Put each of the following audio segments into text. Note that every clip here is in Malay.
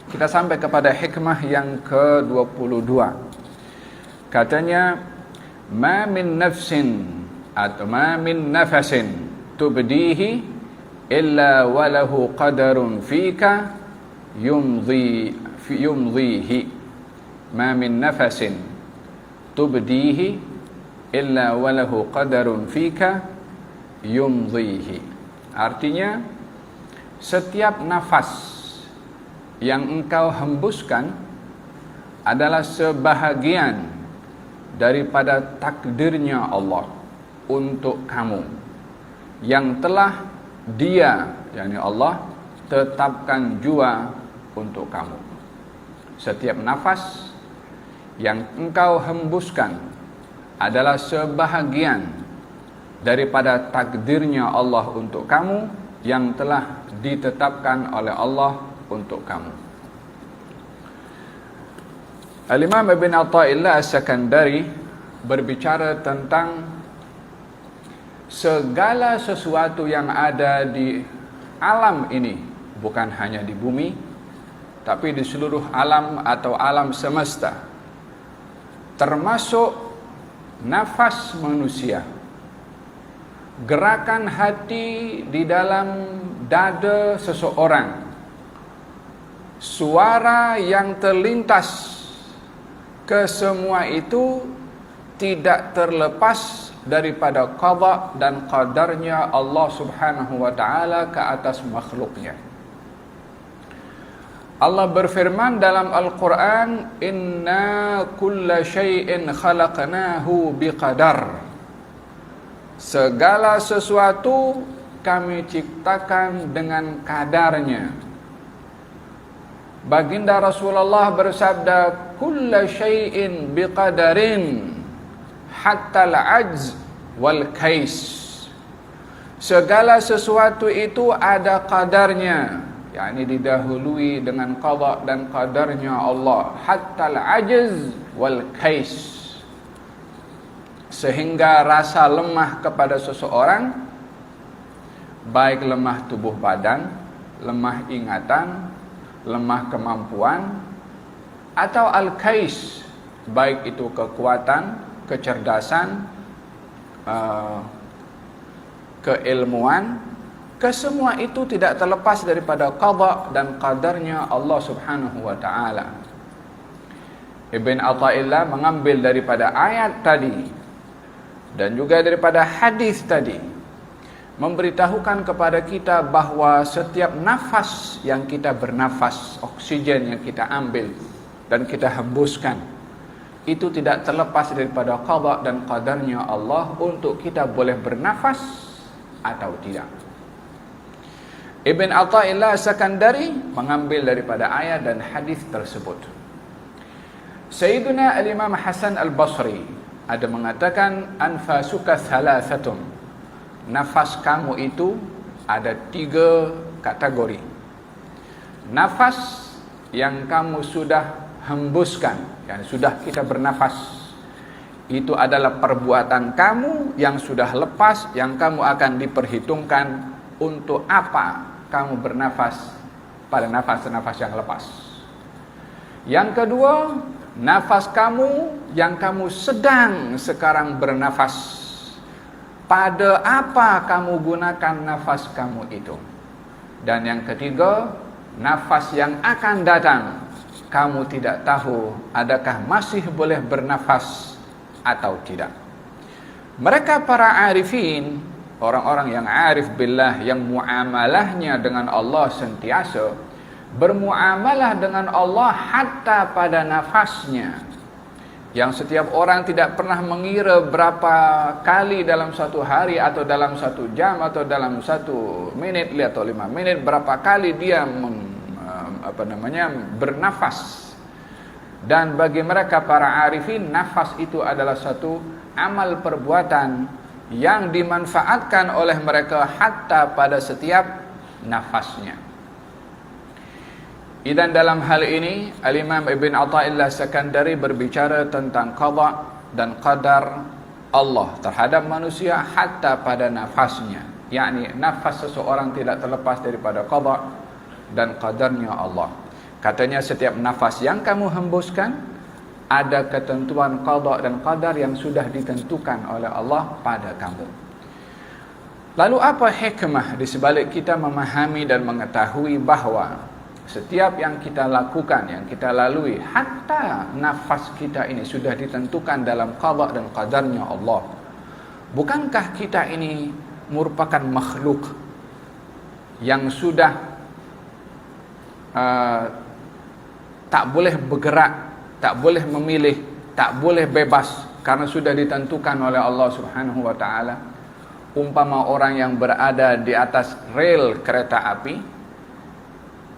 Kita sampai kepada hikmah yang ke-22. Katanya, ma min nafsin atau ma min nafasin tubdihi illa walahu qadarun fika yumdhihi. Ma min nafasin tubdihi illa walahu qadarun fika yumdhihi. Artinya, setiap nafas yang engkau hembuskan adalah sebahagian daripada takdirnya Allah untuk kamu yang telah Dia, yakni Allah, tetapkan jua untuk kamu. Setiap nafas yang engkau hembuskan adalah sebahagian daripada takdirnya Allah untuk kamu yang telah ditetapkan oleh Allah untuk kamu. Al-Imam Ibn Atha'illah As-Sakandari berbicara tentang segala sesuatu yang ada di alam ini, bukan hanya di bumi, tapi di seluruh alam atau alam semesta, termasuk nafas manusia, gerakan hati di dalam dada seseorang, suara yang terlintas, kesemua itu tidak terlepas daripada qada dan qadarnya Allah Subhanahu wa taala ke atas makhluknya. Allah berfirman dalam Al-Quran, inna kulla syai'in khalaqnahu biqadar. Segala sesuatu kami ciptakan dengan kadarnya. Baginda Rasulullah bersabda, kulla syai'in biqadarin hatta al-ajz wal kais. Segala sesuatu itu ada kadarnya, yakni didahului dengan qada dan qadarnya Allah, hatta al-ajz wal kais, sehingga rasa lemah kepada seseorang, baik lemah tubuh badan, lemah ingatan, lemah kemampuan, atau al-kais, baik itu kekuatan, kecerdasan, keilmuan, kesemua itu tidak terlepas daripada qada dan qadarnya Allah Subhanahu wa taala. Ibn Atha'illah mengambil daripada ayat tadi dan juga daripada hadis tadi, memberitahukan kepada kita bahwa setiap nafas yang kita bernafas, oksigen yang kita ambil dan kita hembuskan, itu tidak terlepas daripada qada dan qadarnya Allah untuk kita boleh bernafas atau tidak. Ibn Atha'illah Sakandari mengambil daripada ayat dan hadis tersebut. Sayyiduna Al-Imam Hasan Al-Basri ada mengatakan, anfasuka thalathatun. Nafas kamu itu ada 3 kategori. Nafas yang kamu sudah hembuskan, yang sudah kita bernafas, itu adalah perbuatan kamu yang sudah lepas, yang kamu akan diperhitungkan untuk apa kamu bernafas pada nafas-nafas yang lepas. Yang kedua, nafas kamu yang kamu sedang sekarang bernafas, pada apa kamu gunakan nafas kamu itu. Dan yang ketiga, nafas yang akan datang, kamu tidak tahu adakah masih boleh bernafas atau tidak. Mereka para arifin, orang-orang yang arif billah, yang muamalahnya dengan Allah sentiasa bermuamalah dengan Allah hatta pada nafasnya, yang setiap orang tidak pernah mengira berapa kali dalam satu hari atau dalam satu jam atau dalam 1 menit atau 5 menit, berapa kali dia bernafas. Dan bagi mereka para arifin, nafas itu adalah satu amal perbuatan yang dimanfaatkan oleh mereka hatta pada setiap nafasnya. Dan dalam hal ini Al-Imam Ibn Atha'illah Sakandari berbicara tentang qada dan qadar Allah terhadap manusia hatta pada nafasnya, yakni nafas seseorang tidak terlepas daripada qada dan qadarnya Allah. Katanya setiap nafas yang kamu hembuskan ada ketentuan qada dan qadar yang sudah ditentukan oleh Allah pada kamu. Lalu apa hikmah di sebalik kita memahami dan mengetahui bahwa setiap yang kita lakukan, yang kita lalui, hatta nafas kita ini sudah ditentukan dalam qada dan qadarnya Allah. Bukankah kita ini merupakan makhluk yang sudah tak boleh bergerak, tak boleh memilih, tak boleh bebas karena sudah ditentukan oleh Allah Subhanahu wa taala? Umpama orang yang berada di atas rel kereta api,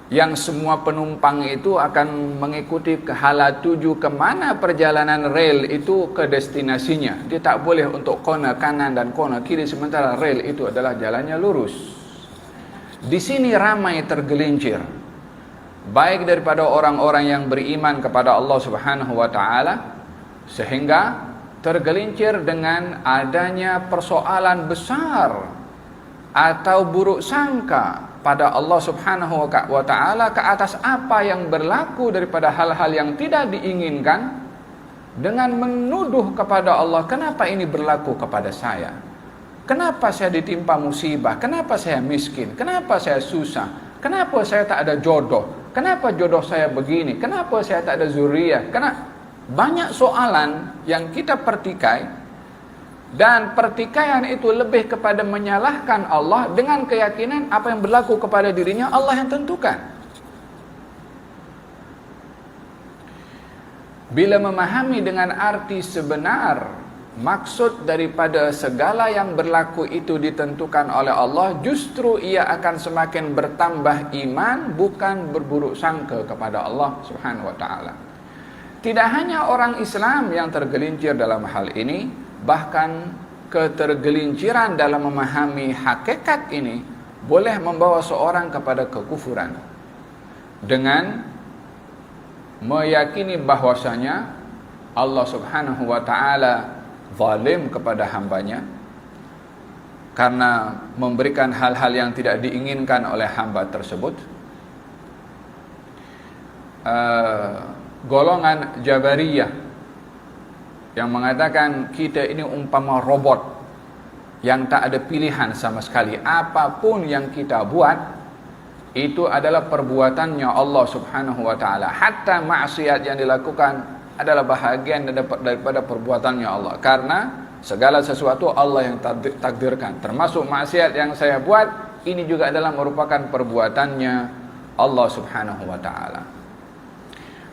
yang semua penumpang itu akan mengikuti ke hala tuju kemana perjalanan rel itu ke destinasinya. Dia tak boleh untuk kona kanan dan kona kiri, sementara rel itu adalah jalannya lurus. Di sini ramai tergelincir, baik daripada orang-orang yang beriman kepada Allah Subhanahu wa taala, sehingga tergelincir dengan adanya persoalan besar atau buruk sangka pada Allah Subhanahu wa taala ke atas apa yang berlaku daripada hal-hal yang tidak diinginkan, dengan menuduh kepada Allah, kenapa ini berlaku kepada saya? Kenapa saya ditimpa musibah? Kenapa saya miskin? Kenapa saya susah? Kenapa saya tak ada jodoh? Kenapa jodoh saya begini? Kenapa saya tak ada zuriyah? Banyak soalan yang kita pertikai, dan pertikaian itu lebih kepada menyalahkan Allah dengan keyakinan apa yang berlaku kepada dirinya Allah yang tentukan. Bila memahami dengan arti sebenar maksud daripada segala yang berlaku itu ditentukan oleh Allah, justru ia akan semakin bertambah iman, bukan berburuk sangka kepada Allah Subhanahu wa taala. Tidak hanya orang Islam yang tergelincir dalam hal ini, bahkan ketergelinciran dalam memahami hakikat ini boleh membawa seorang kepada kekufuran dengan meyakini bahwasanya Allah Subhanahu wa taala zalim kepada hambanya karena memberikan hal-hal yang tidak diinginkan oleh hamba tersebut. Golongan Jabariyah yang mengatakan kita ini umpama robot yang tak ada pilihan sama sekali, apapun yang kita buat itu adalah perbuatannya Allah Subhanahu wa taala. Hatta maksiat yang dilakukan adalah bahagian daripada perbuatannya Allah, karena segala sesuatu Allah yang takdirkan, termasuk maksiat yang saya buat ini juga adalah merupakan perbuatannya Allah Subhanahu wa taala.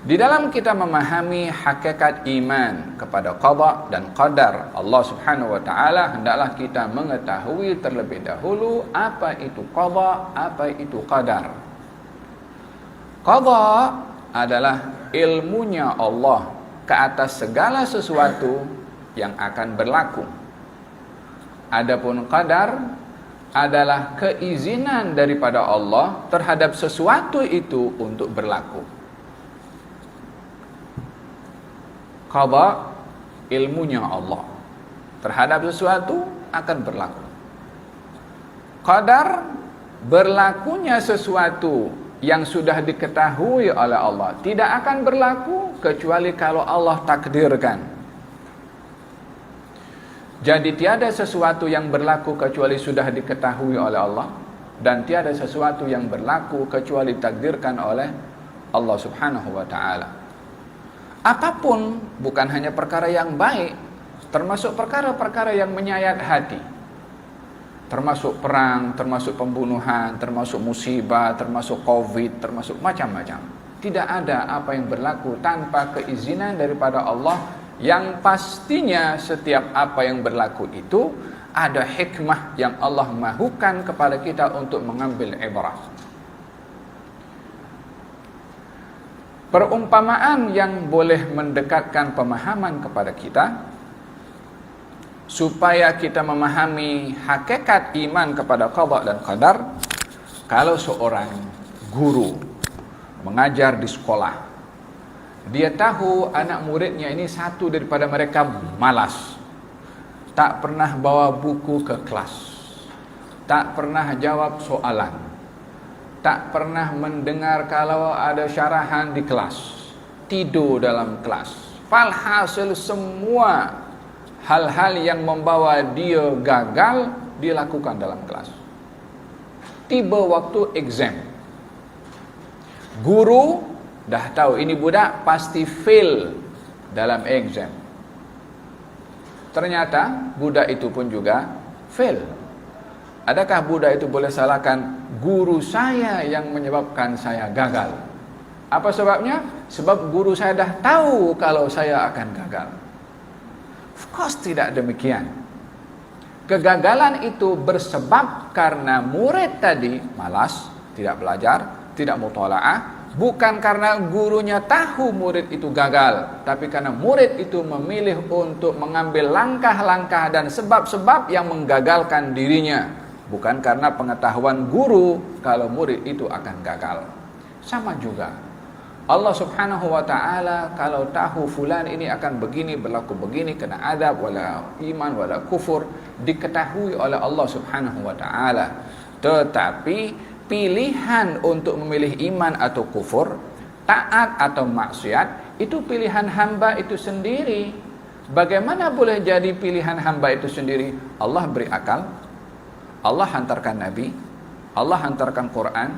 Di dalam kita memahami hakikat iman kepada qada dan qadar Allah Subhanahu wa taala, hendaklah kita mengetahui terlebih dahulu apa itu qada, apa itu qadar. Qada adalah ilmunya Allah ke atas segala sesuatu yang akan berlaku. Adapun qadar adalah keizinan daripada Allah terhadap sesuatu itu untuk berlaku. Qada ilmunya Allah terhadap sesuatu akan berlaku. Qadar berlakunya sesuatu yang sudah diketahui oleh Allah tidak akan berlaku kecuali kalau Allah takdirkan. Jadi tiada sesuatu yang berlaku kecuali sudah diketahui oleh Allah, dan tiada sesuatu yang berlaku kecuali takdirkan oleh Allah Subhanahu wa taala. Apapun, bukan hanya perkara yang baik, termasuk perkara-perkara yang menyayat hati, termasuk perang, termasuk pembunuhan, termasuk musibah, termasuk COVID, termasuk macam-macam. Tidak ada apa yang berlaku tanpa keizinan daripada Allah, yang pastinya setiap apa yang berlaku itu ada hikmah yang Allah mahukan kepada kita untuk mengambil ibrah. Perumpamaan yang boleh mendekatkan pemahaman kepada kita supaya kita memahami hakikat iman kepada qada dan qadar. Kalau seorang guru mengajar di sekolah, dia tahu anak muridnya ini satu daripada mereka malas, tak pernah bawa buku ke kelas, tak pernah jawab soalan, tak pernah mendengar kalau ada syarahan di kelas, tidur dalam kelas. Falhasil semua hal-hal yang membawa dia gagal dilakukan dalam kelas. Tiba waktu exam, guru dah tahu ini budak pasti fail dalam exam. Ternyata budak itu pun juga fail. Adakah budak itu boleh salahkan guru saya yang menyebabkan saya gagal? Apa sebabnya? Sebab guru saya dah tahu kalau saya akan gagal. Of course tidak demikian. Kegagalan itu bersebab karena murid tadi malas, tidak belajar, tidak mutalaah, bukan karena gurunya tahu murid itu gagal, tapi karena murid itu memilih untuk mengambil langkah-langkah dan sebab-sebab yang menggagalkan dirinya, bukan karena pengetahuan guru kalau murid itu akan gagal. Sama juga Allah subhanahu wa ta'ala kalau tahu fulan ini akan begini, berlaku begini, kena adab, wala iman, wala kufur, diketahui oleh Allah subhanahu wa ta'ala. Tetapi pilihan untuk memilih iman atau kufur, taat atau maksiat, itu pilihan hamba itu sendiri. Bagaimana boleh jadi pilihan hamba itu sendiri? Allah beri akal, Allah hantarkan Nabi, Allah hantarkan Quran,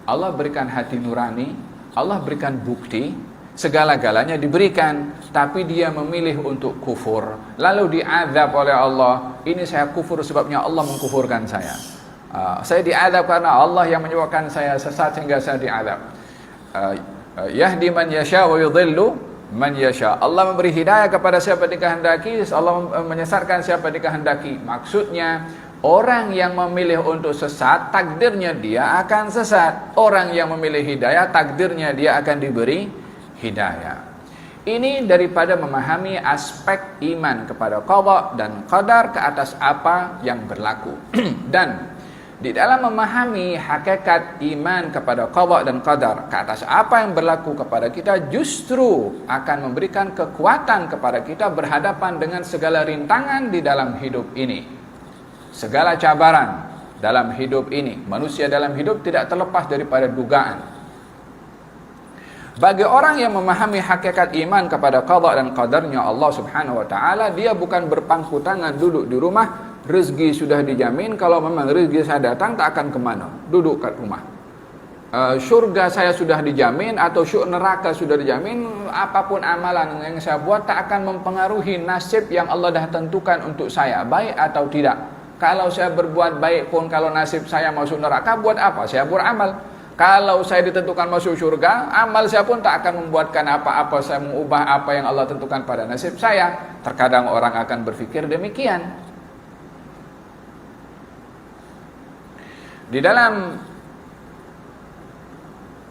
Allah berikan hati nurani, Allah berikan bukti, segala-galanya diberikan, tapi dia memilih untuk kufur, lalu diazab oleh Allah. Ini saya kufur sebabnya Allah mengkufurkan saya. Saya diazab karena Allah yang menyebabkan saya sesat sehingga saya diazab. Yahdi man yasha wa yudhillu man yasha. Allah memberi hidayah kepada siapa dikehendaki, Allah menyesatkan siapa dikehendaki. Maksudnya orang yang memilih untuk sesat, takdirnya dia akan sesat. Orang yang memilih hidayah, takdirnya dia akan diberi hidayah. Ini daripada memahami aspek iman kepada qada dan qadar ke atas apa yang berlaku. Dan di dalam memahami hakikat iman kepada qada dan qadar ke atas apa yang berlaku kepada kita, justru akan memberikan kekuatan kepada kita berhadapan dengan segala rintangan di dalam hidup ini. Segala cabaran dalam hidup ini, manusia dalam hidup tidak terlepas daripada dugaan. Bagi orang yang memahami hakikat iman kepada qada dan qadarnya Allah subhanahu wa ta'ala, dia bukan berpangku tangan duduk di rumah, rezeki sudah dijamin, kalau memang rezeki saya datang tak akan kemana, duduk kat rumah. Syurga saya sudah dijamin atau neraka sudah dijamin, apapun amalan yang saya buat tak akan mempengaruhi nasib yang Allah dah tentukan untuk saya, baik atau tidak. Kalau saya berbuat baik pun, kalau nasib saya masuk neraka, buat apa saya beramal? Kalau saya ditentukan masuk surga, amal saya pun tak akan membuatkan apa-apa, saya mengubah apa yang Allah tentukan pada nasib saya. Terkadang orang akan berpikir demikian. Di dalam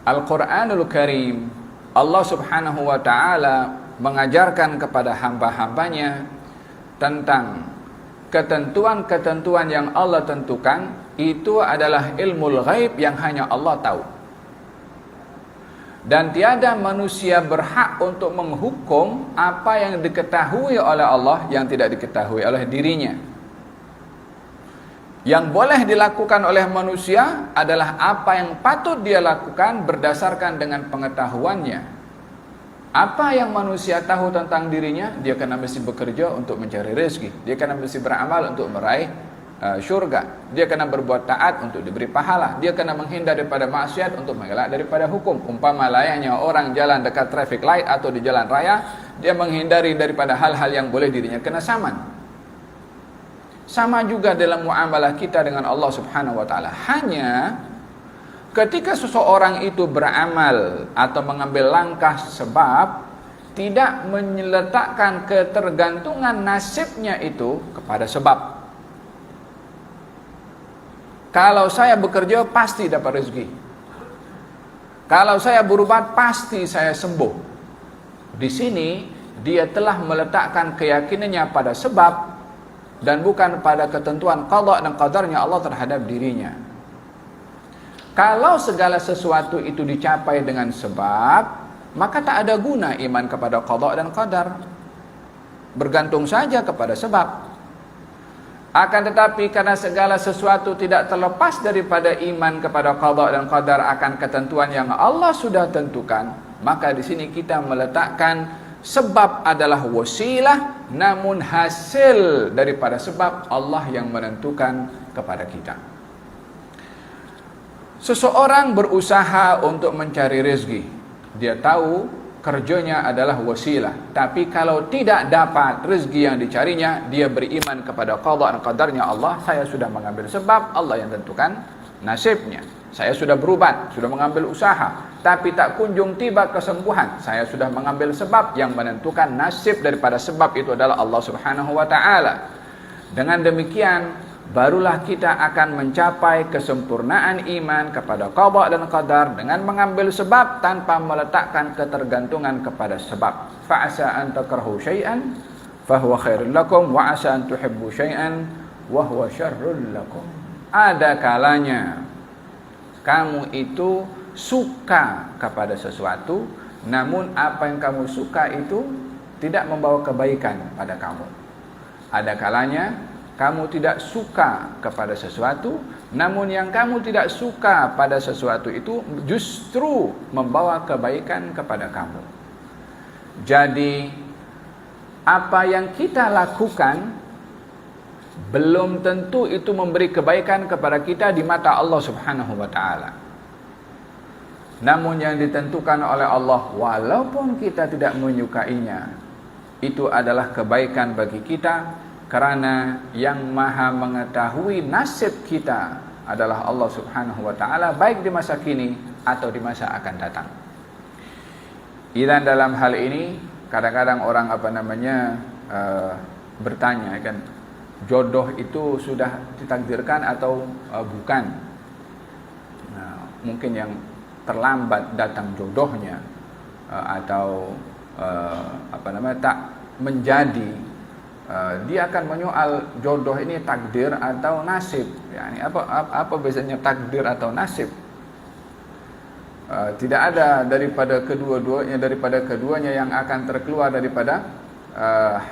Al-Quranul Karim, Allah subhanahu wa ta'ala mengajarkan kepada hamba-hambanya tentang ketentuan-ketentuan yang Allah tentukan. Itu adalah ilmu ghaib yang hanya Allah tahu, dan tiada manusia berhak untuk menghukum apa yang diketahui oleh Allah yang tidak diketahui oleh dirinya. Yang boleh dilakukan oleh manusia adalah apa yang patut dia lakukan berdasarkan dengan pengetahuannya. Apa yang manusia tahu tentang dirinya, dia kena mesti bekerja untuk mencari rezeki, dia kena mesti beramal untuk meraih syurga, dia kena berbuat taat untuk diberi pahala, dia kena menghindar daripada maksiat untuk mengelak daripada hukum. Umpama layaknya orang jalan dekat traffic light atau di jalan raya, dia menghindari daripada hal-hal yang boleh dirinya kena saman. Sama juga dalam muamalah kita dengan Allah subhanahu wa ta'ala. Hanya ketika seseorang itu beramal atau mengambil langkah sebab, tidak meletakkan ketergantungan nasibnya itu kepada sebab. Kalau saya bekerja pasti dapat rezeki, kalau saya berubat pasti saya sembuh. Di sini dia telah meletakkan keyakinannya pada sebab dan bukan pada ketentuan qada dan qadarnya Allah terhadap dirinya. Kalau segala sesuatu itu dicapai dengan sebab, maka tak ada guna iman kepada qada dan qadar. Bergantung saja kepada sebab. Akan tetapi karena segala sesuatu tidak terlepas daripada iman kepada qada dan qadar akan ketentuan yang Allah sudah tentukan, maka di sini kita meletakkan sebab adalah wasilah, namun hasil daripada sebab Allah yang menentukan kepada kita. Seseorang berusaha untuk mencari rezeki, dia tahu kerjanya adalah wasilah, tapi kalau tidak dapat rezeki yang dicarinya, dia beriman kepada qada dan qadarnya Allah. Saya sudah mengambil sebab, Allah yang tentukan nasibnya. Saya sudah berubat, sudah mengambil usaha, tapi tak kunjung tiba kesembuhan. Saya sudah mengambil sebab, yang menentukan nasib daripada sebab itu adalah Allah Subhanahu wa taala. Dengan demikian barulah kita akan mencapai kesempurnaan iman kepada qada dan qadar dengan mengambil sebab tanpa meletakkan ketergantungan kepada sebab. Fa'asa an takrahu syai'an fahuwa khairul lakum wa asa an tuhibbu syai'an wa huwa syarrul lakum. Ada kalanya kamu itu suka kepada sesuatu, namun apa yang kamu suka itu tidak membawa kebaikan pada kamu. Ada kalanya kamu tidak suka kepada sesuatu, namun yang kamu tidak suka pada sesuatu itu justru membawa kebaikan kepada kamu. Jadi apa yang kita lakukan belum tentu itu memberi kebaikan kepada kita di mata Allah Subhanahu wa taala. Namun yang ditentukan oleh Allah, walaupun kita tidak menyukainya, itu adalah kebaikan bagi kita, karena yang maha mengetahui nasib kita adalah Allah Subhanahu wa taala, baik di masa kini atau di masa akan datang. Dan dalam hal ini kadang-kadang orang bertanya kan, jodoh itu sudah ditakdirkan atau bukan? Nah, mungkin yang terlambat datang jodohnya atau tak menjadi, dia akan menyoal jodoh ini takdir atau nasib. Yani apa bezanya takdir atau nasib? Tidak ada daripada keduanya yang akan terkeluar daripada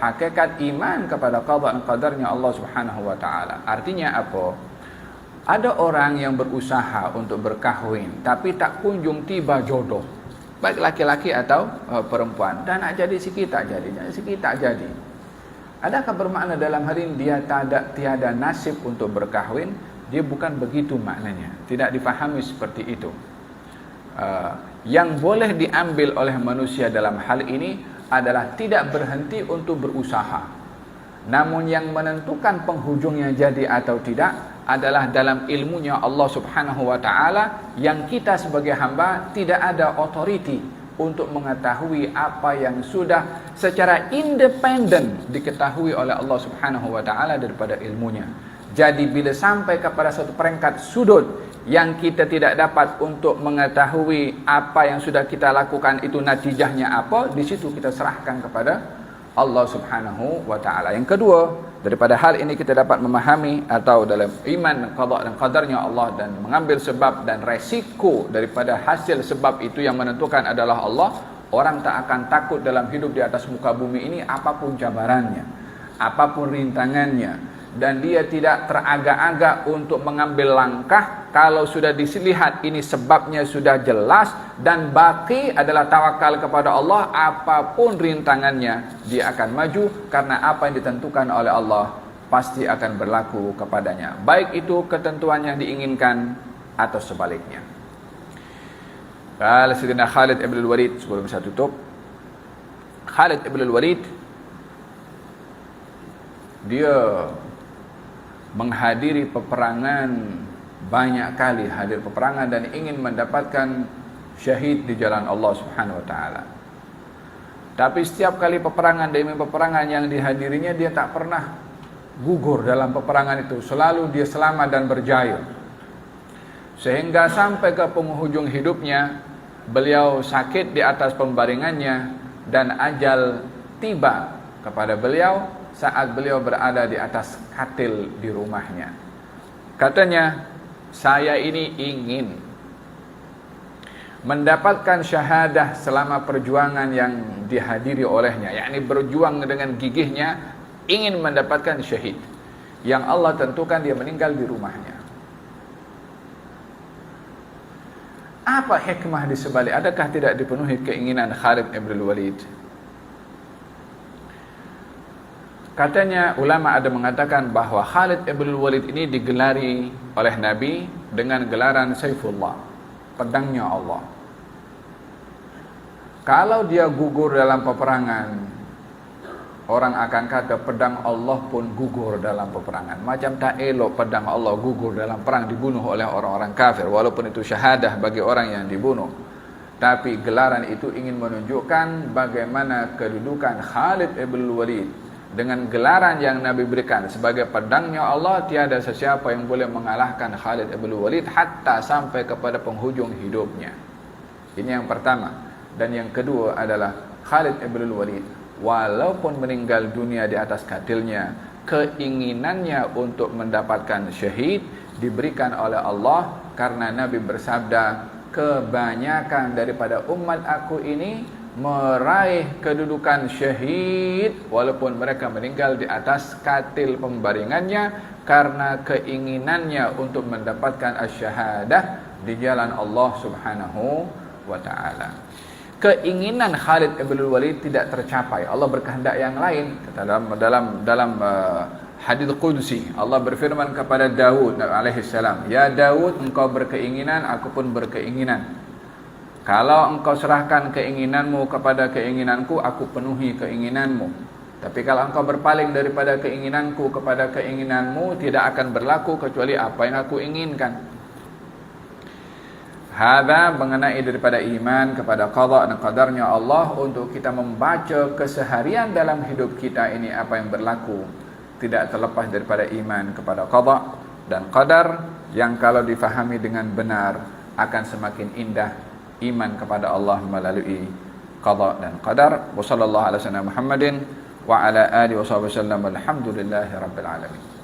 hakikat iman kepada qada dan qadarnya Allah Subhanahu wa taala. Artinya apa? Ada orang yang berusaha untuk berkahwin tapi tak kunjung tiba jodoh, baik laki-laki atau perempuan, dan nak jadi sikit tak jadi. Adakah bermakna dalam hari ini dia tiada nasib untuk berkahwin? Dia bukan begitu maknanya. Tidak difahami seperti itu. Yang boleh diambil oleh manusia dalam hal ini adalah tidak berhenti untuk berusaha. Namun yang menentukan penghujungnya jadi atau tidak adalah dalam ilmunya Allah Subhanahu wa taala, yang kita sebagai hamba tidak ada otoriti untuk mengetahui apa yang sudah secara independen diketahui oleh Allah Subhanahu wa taala daripada ilmunya. Jadi bila sampai kepada satu peringkat sudut yang kita tidak dapat untuk mengetahui apa yang sudah kita lakukan itu natijahnya apa, di situ kita serahkan kepada Allah Subhanahu wa taala. Yang kedua, daripada hal ini kita dapat memahami atau dalam iman qada dan qadarnya Allah dan mengambil sebab dan resiko daripada hasil sebab itu yang menentukan adalah Allah. Orang tak akan takut dalam hidup di atas muka bumi ini apapun cabarannya, apapun rintangannya, dan dia tidak teragak-agak untuk mengambil langkah kalau sudah dilihat ini sebabnya sudah jelas, dan baki adalah tawakal kepada Allah. Apapun rintangannya dia akan maju, karena apa yang ditentukan oleh Allah pasti akan berlaku kepadanya, baik itu ketentuan yang diinginkan atau sebaliknya. Kalau Sayyidina Khalid ibn al-Walid, sebelum saya tutup, Khalid ibn al-Walid dia menghadiri peperangan, banyak kali hadir peperangan dan ingin mendapatkan syahid di jalan Allah Subhanahu wa taala. Tapi setiap kali peperangan demi peperangan yang dihadirinya, dia tak pernah gugur dalam peperangan itu, selalu dia selamat dan berjaya. Sehingga sampai ke penghujung hidupnya, beliau sakit di atas pembaringannya dan ajal tiba kepada beliau saat beliau berada di atas katil di rumahnya. Katanya, saya ini ingin mendapatkan syahadah selama perjuangan yang dihadiri olehnya, yakni berjuang dengan gigihnya ingin mendapatkan syahid. yang Allah tentukan dia meninggal di rumahnya. Apa hikmah di sebalik? Adakah tidak dipenuhi keinginan Khalid ibn Walid? Katanya ulama ada mengatakan bahwa Khalid ibn Walid ini digelari oleh Nabi dengan gelaran Saifullah, pedangnya Allah. Kalau dia gugur dalam peperangan, orang akan kata pedang Allah pun gugur dalam peperangan. Macam tak elok pedang Allah gugur dalam perang, dibunuh oleh orang-orang kafir, walaupun itu syahadah bagi orang yang dibunuh. Tapi gelaran itu ingin menunjukkan bagaimana kedudukan Khalid ibn Walid. Dengan gelaran yang Nabi berikan sebagai pedangnya Allah, tiada sesiapa yang boleh mengalahkan Khalid ibn Walid hatta sampai kepada penghujung hidupnya. Ini yang pertama. Dan yang kedua adalah Khalid ibn Walid, walaupun meninggal dunia di atas katilnya, keinginannya untuk mendapatkan syahid diberikan oleh Allah, karena Nabi bersabda, kebanyakan daripada umat aku ini meraih kedudukan syahid walaupun mereka meninggal di atas katil pembaringannya, karena keinginannya untuk mendapatkan asy-syahadah di jalan Allah Subhanahu wa taala. Keinginan Khalid ibn Walid tidak tercapai. Allah berkehendak yang lain. Dalam hadits qudsi, Allah berfirman kepada Daud alaihi salam, "Ya Daud, engkau berkeinginan, aku pun berkeinginan. Kalau engkau serahkan keinginanmu kepada keinginanku, aku penuhi keinginanmu. Tapi kalau engkau berpaling daripada keinginanku kepada keinginanmu, tidak akan berlaku kecuali apa yang aku inginkan." Hadza mengenai daripada iman kepada qada dan qadarnya Allah, untuk kita membaca keseharian dalam hidup kita ini apa yang berlaku, tidak terlepas daripada iman kepada qada dan qadar, yang kalau difahami dengan benar akan semakin indah iman kepada Allah melalui qada dan qadar. Wassallallahu ala sayyidina Muhammadin wa ala alihi wasallam. Alhamdulillahirabbil alamin.